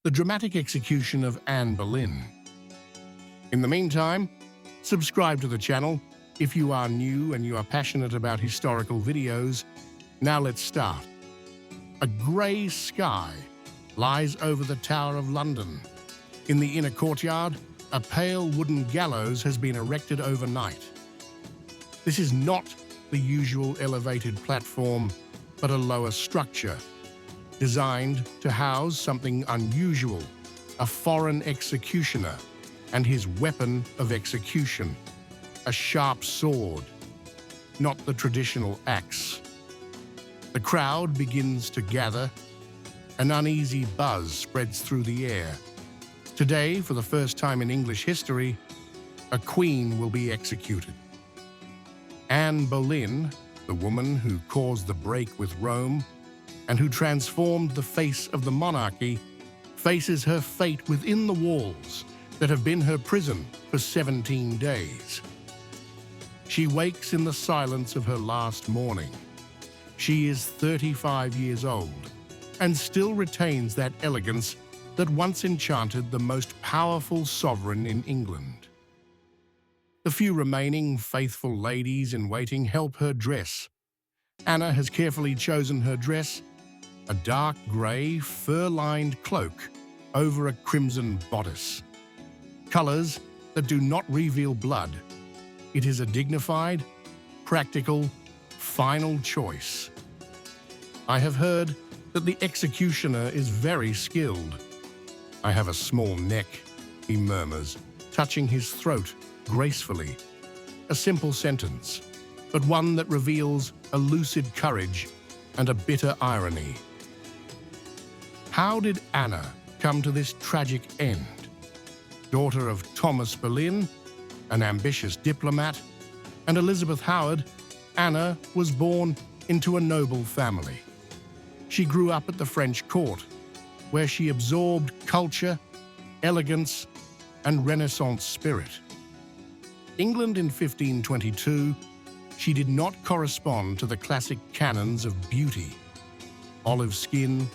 the dramatic execution of Anne Boleyn. In the meantime, subscribe to the channel if you are new and you are passionate about historical videos. Now let's start. A grey sky lies over the Tower of London. In the inner courtyard, a pale wooden gallows has been erected overnight. This is not the usual elevated platform, but a lower structure, designed to house something unusual, a foreign executioner and his weapon of execution, a sharp sword, not the traditional axe. The crowd begins to gather. An uneasy buzz spreads through the air. Today, for the first time in English history, a queen will be executed. Anne Boleyn, the woman who caused the break with Rome and who transformed the face of the monarchy, faces her fate within the walls that have been her prison for 17 days. She wakes in the silence of her last morning. She is 35 years old and still retains that elegance that once enchanted the most powerful sovereign in England. The few remaining faithful ladies in waiting help her dress. Anna has carefully chosen her dress, a dark grey, fur-lined cloak over a crimson bodice. Colours that do not reveal blood. It is a dignified, practical, final choice. I have heard that the executioner is very skilled. I have a small neck, he murmurs, touching his throat gracefully. A simple sentence, but one that reveals a lucid courage and a bitter irony. How did Anna come to this tragic end? Daughter of Thomas Boleyn, an ambitious diplomat, and Elizabeth Howard, Anna was born into a noble family. She grew up at the French court, where she absorbed culture, elegance, and Renaissance spirit. England in 1522, she did not correspond to the classic canons of beauty. Olive skin,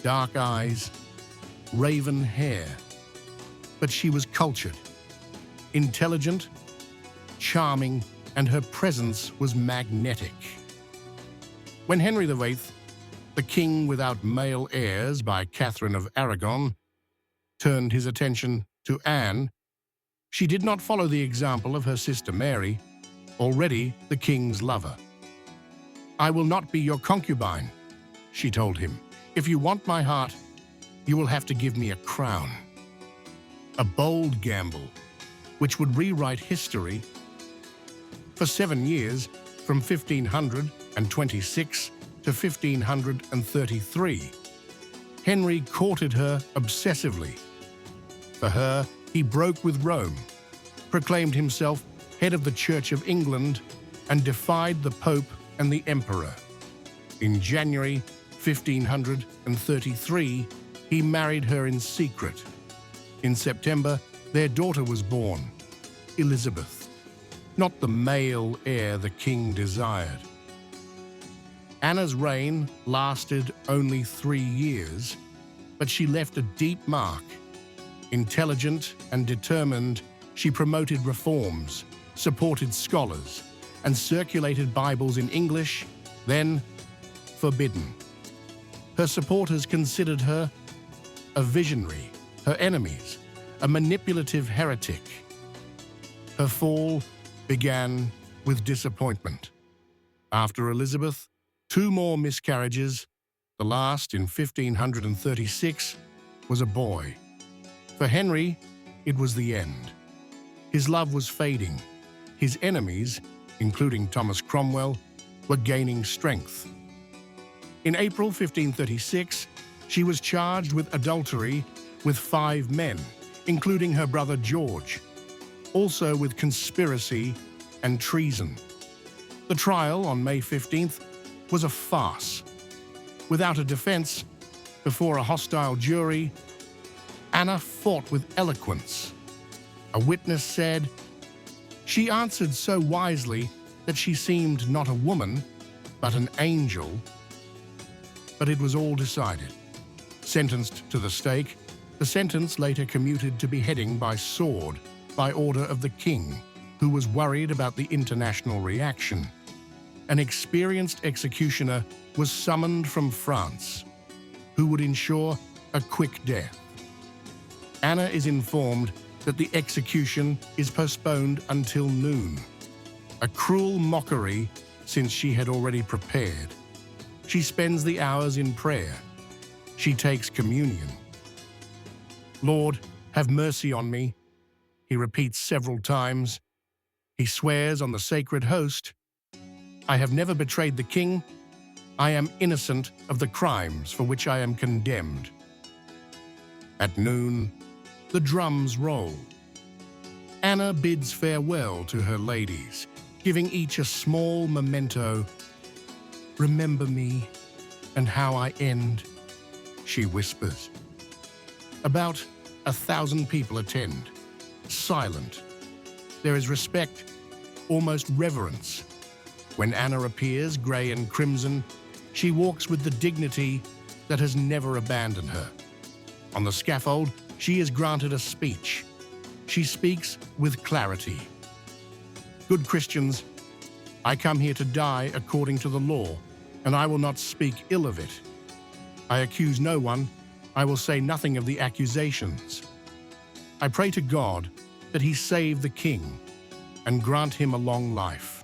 dark eyes, raven hair. But she was cultured, intelligent, charming, and her presence was magnetic. When Henry VIII, the king without male heirs by Catherine of Aragon, turned his attention to Anne, she did not follow the example of her sister Mary, already the king's lover. "I will not be your concubine," she told him. "If you want my heart, you will have to give me a crown." A bold gamble, which would rewrite history. For 7 years, from 1526 to 1533, Henry courted her obsessively. For her, he broke with Rome, proclaimed himself head of the Church of England, and defied the Pope and the Emperor. In January 1533, he married her in secret. In September, their daughter was born, Elizabeth, not the male heir the king desired. Anna's reign lasted only 3 years, but she left a deep mark. Intelligent and determined, she promoted reforms, supported scholars, and circulated Bibles in English, then forbidden. Her supporters considered her a visionary, her enemies a manipulative heretic. Her fall began with disappointment. After Elizabeth, 2 more miscarriages, the last in 1536, was a boy. For Henry, it was the end. His love was fading. His enemies, including Thomas Cromwell, were gaining strength. In April 1536, she was charged with adultery with 5 men, including her brother George, also with conspiracy and treason. The trial on May 15th was a farce. Without a defense, before a hostile jury, Anna fought with eloquence. A witness said, "She answered so wisely that she seemed not a woman, but an angel." But it was all decided. Sentenced to the stake, The sentence later commuted to beheading by sword by order of the king, who was worried about the international reaction. An experienced executioner was summoned from France, who would ensure a quick death. Anna is informed that the execution is postponed until noon, a cruel mockery since she had already prepared. She spends the hours in prayer. She takes communion. "Lord, have mercy on me," he repeats several times. He swears on the sacred host, "I have never betrayed the king. I am innocent of the crimes for which I am condemned." At noon, the drums roll. Anna bids farewell to her ladies, giving each a small memento. "Remember me and how I end," she whispers. About 1,000 people attend, silent. There is respect, almost reverence. When Anna appears, grey and crimson, she walks with the dignity that has never abandoned her. On the scaffold, she is granted a speech. She speaks with clarity. "Good Christians, I come here to die according to the law, and I will not speak ill of it. I accuse no one. I will say nothing of the accusations. I pray to God that he save the king and grant him a long life.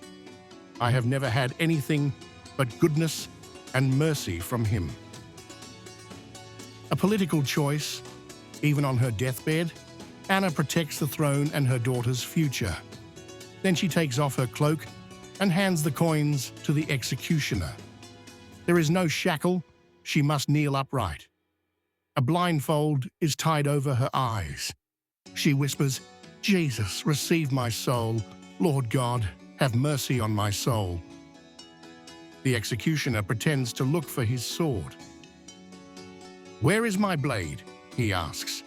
I have never had anything but goodness and mercy from him." A political choice, even on her deathbed, Anna protects the throne and her daughter's future. Then she takes off her cloak and hands the coins to the executioner. There is no shackle. She must kneel upright. A blindfold is tied over her eyes. She whispers, "Jesus, receive my soul. Lord God, have mercy on my soul." The executioner pretends to look for his sword. "Where is my blade?" he asks.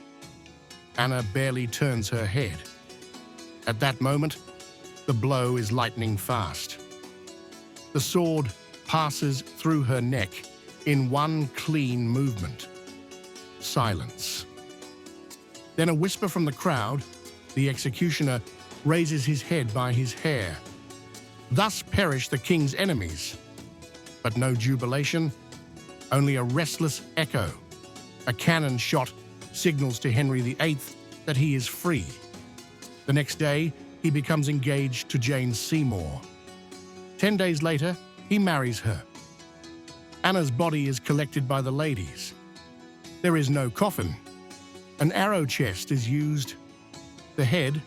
Anna barely turns her head. At that moment, the blow is lightning fast. The sword passes through her neck in one clean movement. Silence. Then a whisper from the crowd. The executioner raises his head by his hair. "Thus perish the king's enemies." But no jubilation, only a restless echo. A cannon shot signals to Henry VIII that he is free. The next day, he becomes engaged to Jane Seymour. 10 days later, he marries her. Anna's body is collected by the ladies. There is no coffin. An arrow chest is used, the head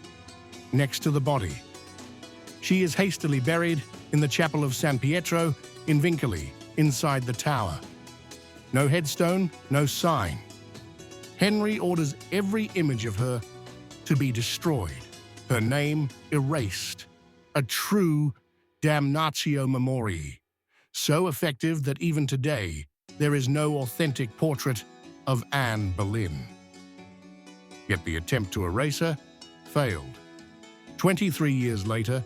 next to the body. She is hastily buried in the chapel of San Pietro in Vincoli, inside the tower. No headstone, no sign. Henry orders every image of her to be destroyed, her name erased. A true damnatio memoriae, so effective that even today there is no authentic portrait of Anne Boleyn. Yet the attempt to erase her failed. 23 years later,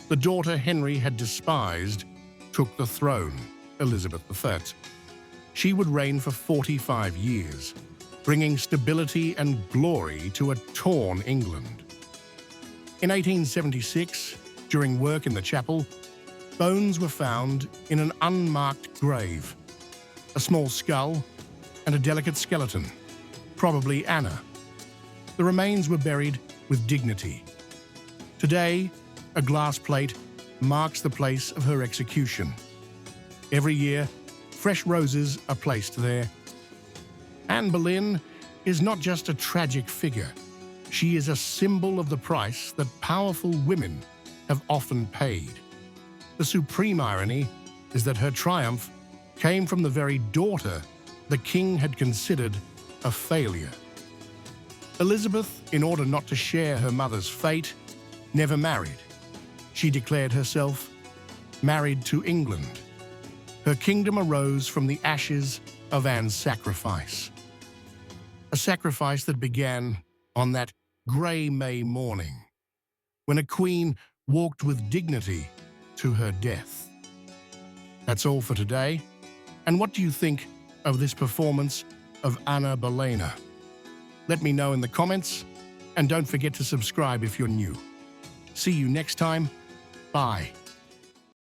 the daughter Henry had despised took the throne, Elizabeth I. She would reign for 45 years, bringing stability and glory to a torn England. In 1876, during work in the chapel, bones were found in an unmarked grave. A small skull and a delicate skeleton, probably Anna. The remains were buried with dignity. Today, a glass plate marks the place of her execution. Every year, fresh roses are placed there. Anne Boleyn is not just a tragic figure. She is a symbol of the price that powerful women have often paid. The supreme irony is that her triumph came from the very daughter the king had considered a failure. Elizabeth, in order not to share her mother's fate, never married. She declared herself married to England. Her kingdom arose from the ashes of Anne's sacrifice. A sacrifice that began on that grey May morning, when a queen walked with dignity to her death. That's all for today. And what do you think of this performance of Anna Boleyn? Let me know in the comments, and don't forget to subscribe if you're new. See you next time. Bye.